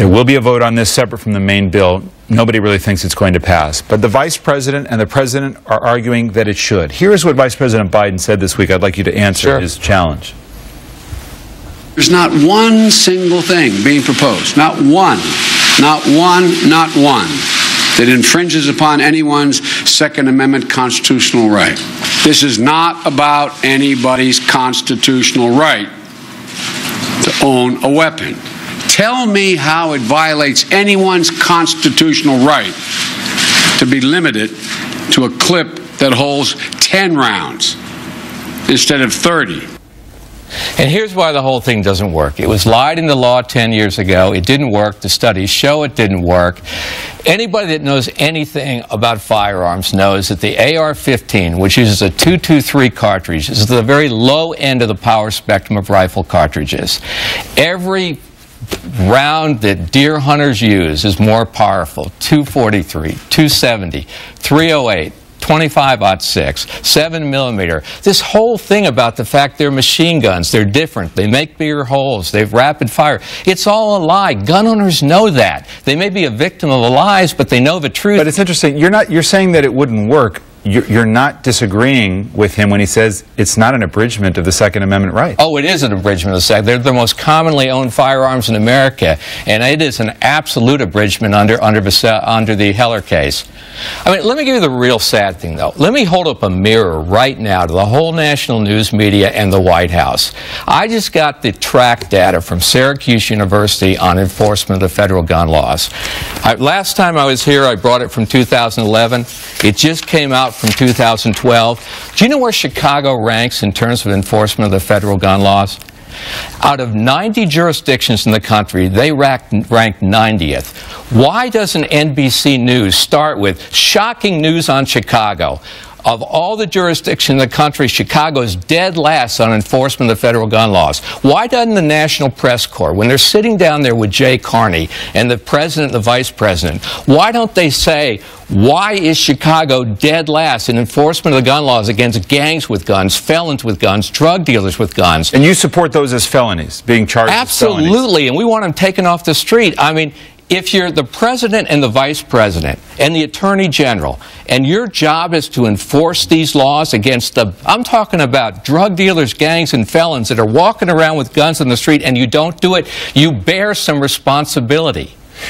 There will be a vote on this separate from the main bill. Nobody really thinks it's going to pass. But the Vice President and the President are arguing that it should. Here's what Vice President Biden said this week. I'd like you to answer his challenge. There's not one single thing being proposed, not one, that infringes upon anyone's Second Amendment constitutional right. This is not about anybody's constitutional right to own a weapon. Tell me how it violates anyone's constitutional right to be limited to a clip that holds 10 rounds instead of 30. And here's why the whole thing doesn't work. It was lied into law 10 years ago. It didn't work. The studies show it didn't work. Anybody that knows anything about firearms knows that the AR-15, which uses a .223 cartridge, is the very low end of the power spectrum of rifle cartridges. Every round that deer hunters use is more powerful. .243, .270, .308. 25-06, 7mm. This whole thing about the fact they're machine guns, they're different, they make bigger holes, they've rapid fire. It's all a lie. Gun owners know that. They may be a victim of the lies, but they know the truth. But it's interesting. You're saying that it wouldn't work. You're not disagreeing with him when he says it's not an abridgment of the Second Amendment right. Oh, it is an abridgment of the Second. They're the most commonly owned firearms in America, and it is an absolute abridgment under the Heller case. I mean, let me give you the real sad thing, though. Let me hold up a mirror right now to the whole national news media and the White House. I just got the track data from Syracuse University on enforcement of the federal gun laws. Last time I was here, I brought it from 2011. It just came out from 2012. Do you know where Chicago ranks in terms of enforcement of the federal gun laws? Out of 90 jurisdictions in the country, they ranked 90th. Why doesn't NBC News start with shocking news on Chicago? Of all the jurisdictions in the country, Chicago's dead last on enforcement of the federal gun laws. Why doesn't the National Press Corps, when they're sitting down there with Jay Carney and the President and the Vice President, why don't they say, why is Chicago dead last in enforcement of the gun laws against gangs with guns, felons with guns, drug dealers with guns? And you support those as felonies, being charged as felonies? Absolutely, and we want them taken off the street. I mean, if you're the President and the Vice President and the Attorney General, and your job is to enforce these laws against I'm talking about drug dealers, gangs, and felons that are walking around with guns on the street, and you don't do it, you bear some responsibility.